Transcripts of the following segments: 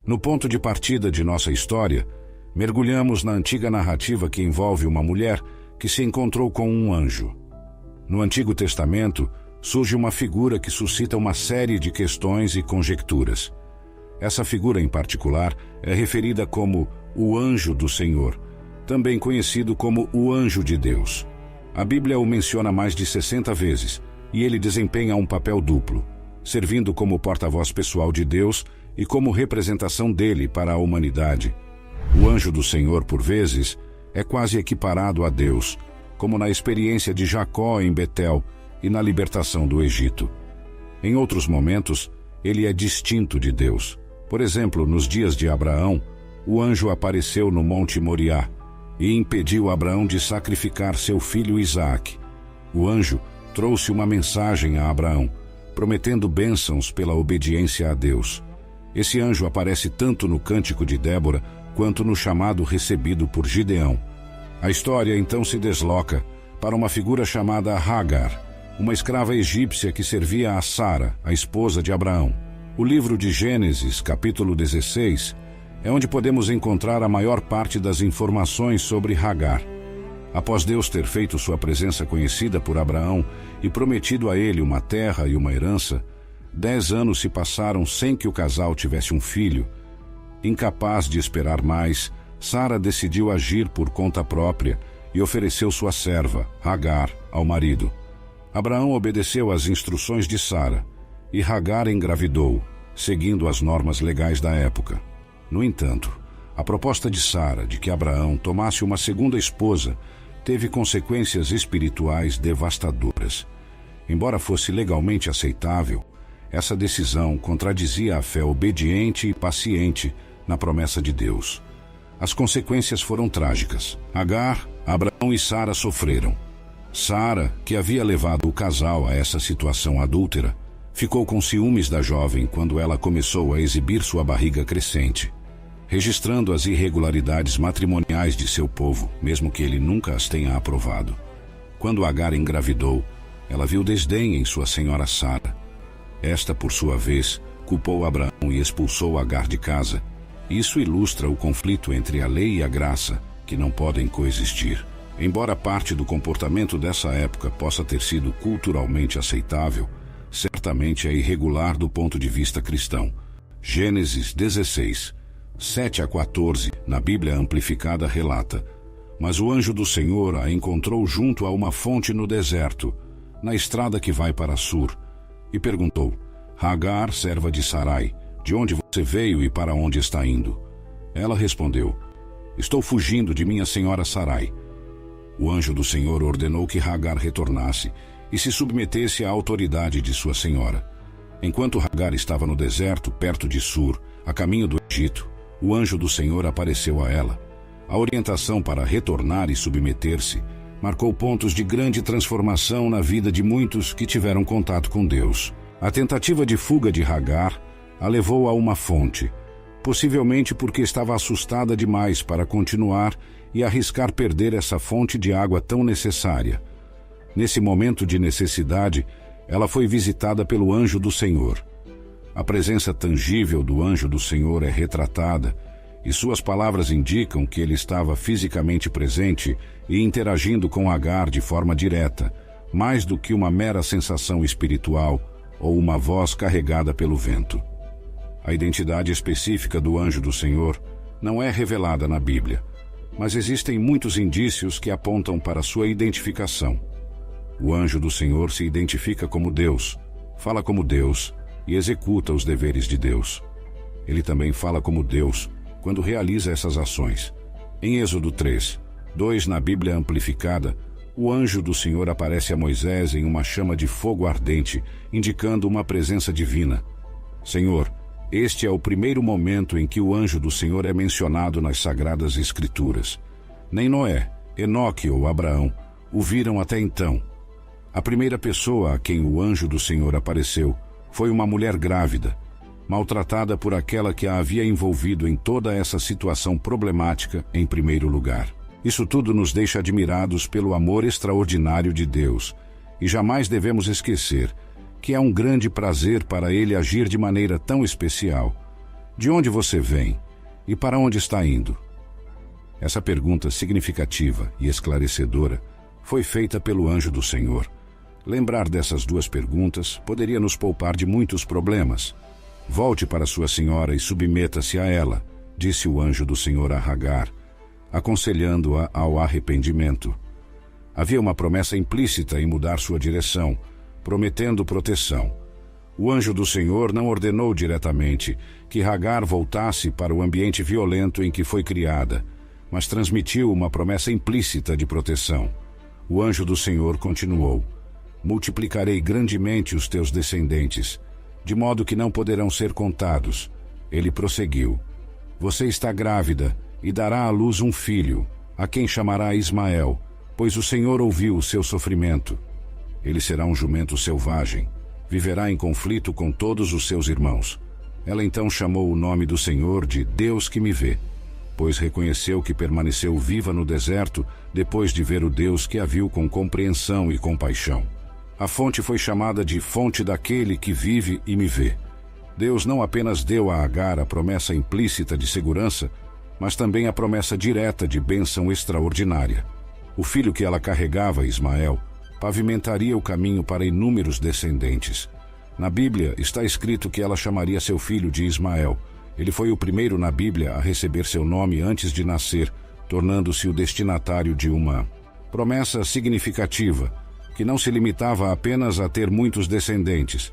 No ponto de partida de nossa história, mergulhamos na antiga narrativa que envolve uma mulher que se encontrou com um anjo. No Antigo Testamento, surge uma figura que suscita uma série de questões e conjecturas. Essa figura em particular é referida como o Anjo do Senhor, também conhecido como o Anjo de Deus. A Bíblia o menciona mais de 60 vezes, e ele desempenha um papel duplo, servindo como porta-voz pessoal de Deus e como representação dele para a humanidade. O Anjo do Senhor, por vezes, é quase equiparado a Deus, como na experiência de Jacó em Betel e na libertação do Egito. Em outros momentos, ele é distinto de Deus. Por exemplo, nos dias de Abraão, o anjo apareceu no Monte Moriá e impediu Abraão de sacrificar seu filho Isaque. O anjo trouxe uma mensagem a Abraão, prometendo bênçãos pela obediência a Deus. Esse anjo aparece tanto no Cântico de Débora quanto no chamado recebido por Gideão. A história então se desloca para uma figura chamada Hagar, uma escrava egípcia que servia a Sara, a esposa de Abraão. O livro de Gênesis, capítulo 16, é onde podemos encontrar a maior parte das informações sobre Hagar. Após Deus ter feito sua presença conhecida por Abraão e prometido a ele uma terra e uma herança, 10 anos se passaram sem que o casal tivesse um filho. Incapaz de esperar mais, Sara decidiu agir por conta própria e ofereceu sua serva, Hagar, ao marido. Abraão obedeceu às instruções de Sara, e Hagar engravidou, seguindo as normas legais da época. No entanto, a proposta de Sara de que Abraão tomasse uma segunda esposa teve consequências espirituais devastadoras. Embora fosse legalmente aceitável, essa decisão contradizia a fé obediente e paciente na promessa de Deus. As consequências foram trágicas. Hagar, Abraão e Sara sofreram. Sara, que havia levado o casal a essa situação adúltera, ficou com ciúmes da jovem quando ela começou a exibir sua barriga crescente, registrando as irregularidades matrimoniais de seu povo, mesmo que ele nunca as tenha aprovado. Quando Hagar engravidou, ela viu desdém em sua senhora Sara. Esta, por sua vez, culpou Abraão e expulsou Hagar de casa. Isso ilustra o conflito entre a lei e a graça, que não podem coexistir. Embora parte do comportamento dessa época possa ter sido culturalmente aceitável, certamente é irregular do ponto de vista cristão. Gênesis 16, 7 a 14, na Bíblia Amplificada, relata: Mas o anjo do Senhor a encontrou junto a uma fonte no deserto, na estrada que vai para Sur, e perguntou: Hagar, serva de Sarai, de onde você veio e para onde está indo? Ela respondeu: Estou fugindo de minha senhora Sarai. O anjo do Senhor ordenou que Hagar retornasse e se submetesse à autoridade de sua senhora. Enquanto Hagar estava no deserto, perto de Sur, a caminho do Egito, o anjo do Senhor apareceu a ela. A orientação para retornar e submeter-se marcou pontos de grande transformação na vida de muitos que tiveram contato com Deus. A tentativa de fuga de Hagar a levou a uma fonte, possivelmente porque estava assustada demais para continuar e arriscar perder essa fonte de água tão necessária. Nesse momento de necessidade, ela foi visitada pelo anjo do Senhor. A presença tangível do anjo do Senhor é retratada, e suas palavras indicam que ele estava fisicamente presente e interagindo com Hagar de forma direta, mais do que uma mera sensação espiritual ou uma voz carregada pelo vento. A identidade específica do anjo do Senhor não é revelada na Bíblia, mas existem muitos indícios que apontam para sua identificação. O anjo do Senhor se identifica como Deus, fala como Deus e executa os deveres de Deus. Ele também fala como Deus quando realiza essas ações. Em Êxodo 3, 2, na Bíblia Amplificada, o anjo do Senhor aparece a Moisés em uma chama de fogo ardente, indicando uma presença divina. Senhor, este é o primeiro momento em que o anjo do Senhor é mencionado nas Sagradas Escrituras. Nem Noé, Enoque ou Abraão o viram até então. A primeira pessoa a quem o anjo do Senhor apareceu foi uma mulher grávida, maltratada por aquela que a havia envolvido em toda essa situação problemática em primeiro lugar. Isso tudo nos deixa admirados pelo amor extraordinário de Deus, e jamais devemos esquecer que é um grande prazer para Ele agir de maneira tão especial. De onde você vem e para onde está indo? Essa pergunta significativa e esclarecedora foi feita pelo anjo do Senhor. Lembrar dessas duas perguntas poderia nos poupar de muitos problemas. Volte para sua senhora e submeta-se a ela, disse o anjo do Senhor a Hagar, aconselhando-a ao arrependimento. Havia uma promessa implícita em mudar sua direção, prometendo proteção. O anjo do Senhor não ordenou diretamente que Hagar voltasse para o ambiente violento em que foi criada, mas transmitiu uma promessa implícita de proteção. O anjo do Senhor continuou: multiplicarei grandemente os teus descendentes, de modo que não poderão ser contados. Ele prosseguiu: você está grávida e dará à luz um filho, a quem chamará Ismael, pois o Senhor ouviu o seu sofrimento. Ele será um jumento selvagem, viverá em conflito com todos os seus irmãos. Ela então chamou o nome do Senhor de Deus que me vê, pois reconheceu que permaneceu viva no deserto depois de ver o Deus que a viu com compreensão e compaixão. A fonte foi chamada de fonte daquele que vive e me vê. Deus não apenas deu a Hagar a promessa implícita de segurança, mas também a promessa direta de bênção extraordinária. O filho que ela carregava, Ismael, pavimentaria o caminho para inúmeros descendentes. Na Bíblia está escrito que ela chamaria seu filho de Ismael. Ele foi o primeiro na Bíblia a receber seu nome antes de nascer, tornando-se o destinatário de uma promessa significativa, que não se limitava apenas a ter muitos descendentes.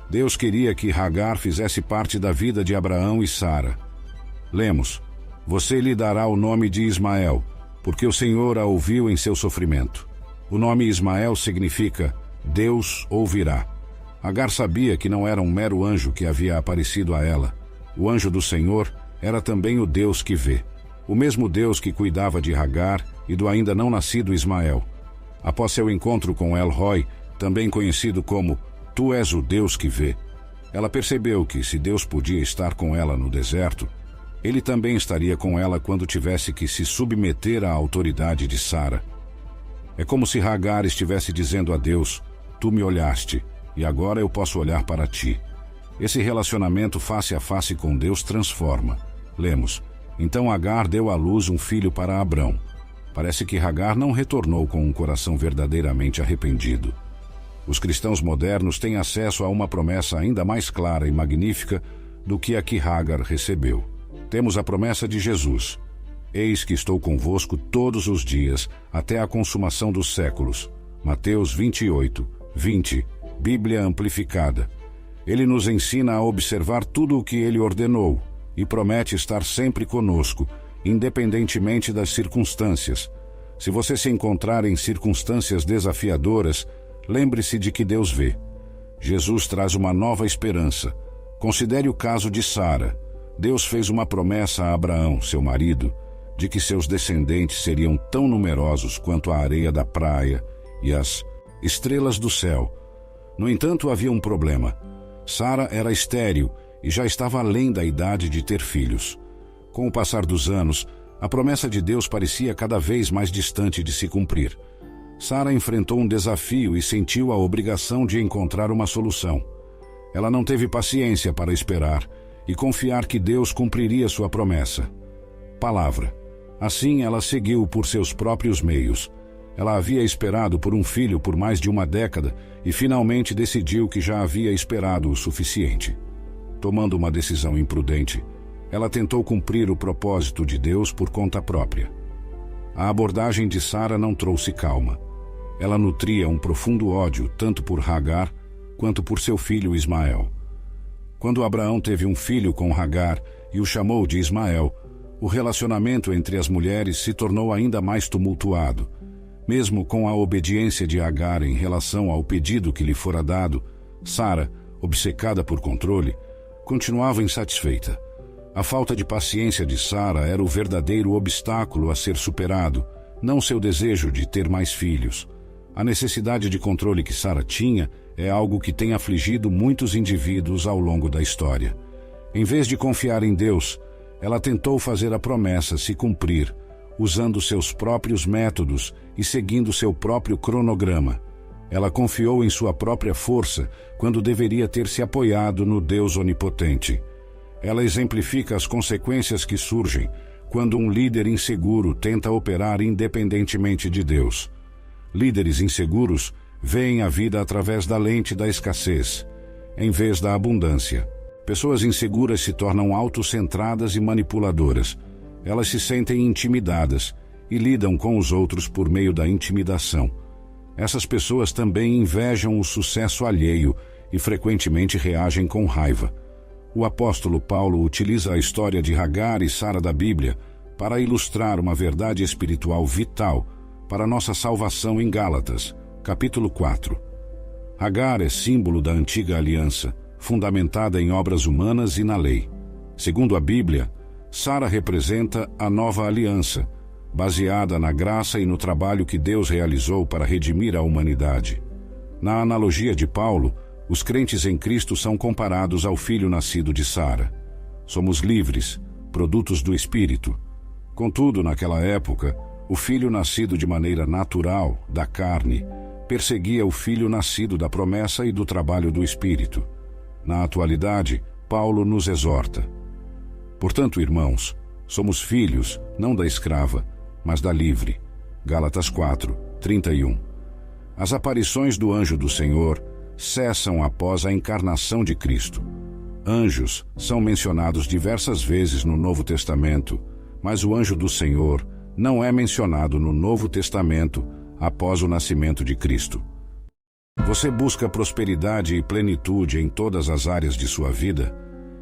Deus queria que Hagar fizesse parte da vida de Abraão e Sara. Lemos: você lhe dará o nome de Ismael, porque o Senhor a ouviu em seu sofrimento. O nome Ismael significa Deus ouvirá. Hagar sabia que não era um mero anjo que havia aparecido a ela. O anjo do Senhor era também o Deus que vê, o mesmo Deus que cuidava de Hagar e do ainda não nascido Ismael. Após seu encontro com El Roi, também conhecido como Tu és o Deus que vê, ela percebeu que, se Deus podia estar com ela no deserto, ele também estaria com ela quando tivesse que se submeter à autoridade de Sara. É como se Hagar estivesse dizendo a Deus: tu me olhaste, e agora eu posso olhar para ti. Esse relacionamento face a face com Deus transforma. Lemos: então Hagar deu à luz um filho para Abrão. Parece que Hagar não retornou com um coração verdadeiramente arrependido. Os cristãos modernos têm acesso a uma promessa ainda mais clara e magnífica do que a que Hagar recebeu. Temos a promessa de Jesus: eis que estou convosco todos os dias, até a consumação dos séculos. Mateus 28, 20, Bíblia Amplificada. Ele nos ensina a observar tudo o que ele ordenou e promete estar sempre conosco, independentemente das circunstâncias. Se você se encontrar em circunstâncias desafiadoras, lembre-se de que Deus vê. Jesus traz uma nova esperança. Considere o caso de Sara. Deus fez uma promessa a Abraão, seu marido, de que seus descendentes seriam tão numerosos quanto a areia da praia e as estrelas do céu. No entanto, havia um problema. Sara era estéril e já estava além da idade de ter filhos. Com o passar dos anos, a promessa de Deus parecia cada vez mais distante de se cumprir. Sara enfrentou um desafio e sentiu a obrigação de encontrar uma solução. Ela não teve paciência para esperar e confiar que Deus cumpriria sua promessa. Palavra. Assim, ela seguiu por seus próprios meios. Ela havia esperado por um filho por mais de uma década e finalmente decidiu que já havia esperado o suficiente. Tomando uma decisão imprudente, ela tentou cumprir o propósito de Deus por conta própria. A abordagem de Sara não trouxe calma. Ela nutria um profundo ódio tanto por Hagar quanto por seu filho Ismael. Quando Abraão teve um filho com Hagar e o chamou de Ismael, o relacionamento entre as mulheres se tornou ainda mais tumultuado. Mesmo com a obediência de Hagar em relação ao pedido que lhe fora dado, Sara, obcecada por controle, continuava insatisfeita. A falta de paciência de Sara era o verdadeiro obstáculo a ser superado, não seu desejo de ter mais filhos. A necessidade de controle que Sara tinha é algo que tem afligido muitos indivíduos ao longo da história. Em vez de confiar em Deus, ela tentou fazer a promessa se cumprir, usando seus próprios métodos e seguindo seu próprio cronograma. Ela confiou em sua própria força quando deveria ter se apoiado no Deus onipotente. Ela exemplifica as consequências que surgem quando um líder inseguro tenta operar independentemente de Deus. Líderes inseguros veem a vida através da lente da escassez, em vez da abundância. Pessoas inseguras se tornam autocentradas e manipuladoras. Elas se sentem intimidadas e lidam com os outros por meio da intimidação. Essas pessoas também invejam o sucesso alheio e frequentemente reagem com raiva. O apóstolo Paulo utiliza a história de Agar e Sara da Bíblia para ilustrar uma verdade espiritual vital para nossa salvação em Gálatas, capítulo 4. Agar é símbolo da antiga aliança, fundamentada em obras humanas e na lei. Segundo a Bíblia, Sara representa a nova aliança, baseada na graça e no trabalho que Deus realizou para redimir a humanidade. Na analogia de Paulo, os crentes em Cristo são comparados ao filho nascido de Sara. Somos livres, produtos do Espírito. Contudo, naquela época, o filho nascido de maneira natural, da carne, perseguia o filho nascido da promessa e do trabalho do Espírito. Na atualidade, Paulo nos exorta: portanto, irmãos, somos filhos, não da escrava, mas da livre. Gálatas 4, 31. As aparições do anjo do Senhor cessam após a encarnação de Cristo. Anjos são mencionados diversas vezes no Novo Testamento, mas o anjo do Senhor não é mencionado no Novo Testamento após o nascimento de Cristo. Você busca prosperidade e plenitude em todas as áreas de sua vida?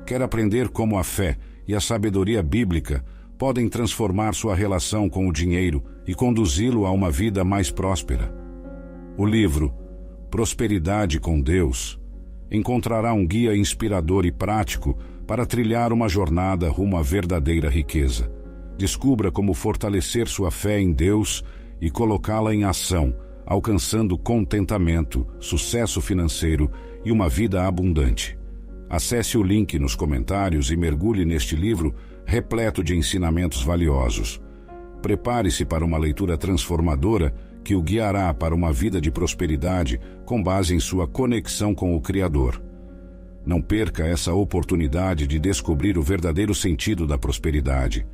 Quer aprender como a fé e a sabedoria bíblica podem transformar sua relação com o dinheiro e conduzi-lo a uma vida mais próspera? O livro Prosperidade com Deus encontrará um guia inspirador e prático para trilhar uma jornada rumo à verdadeira riqueza. Descubra como fortalecer sua fé em Deus e colocá-la em ação, alcançando contentamento, sucesso financeiro e uma vida abundante. Acesse o link nos comentários e mergulhe neste livro repleto de ensinamentos valiosos. Prepare-se para uma leitura transformadora que o guiará para uma vida de prosperidade com base em sua conexão com o Criador. Não perca essa oportunidade de descobrir o verdadeiro sentido da prosperidade.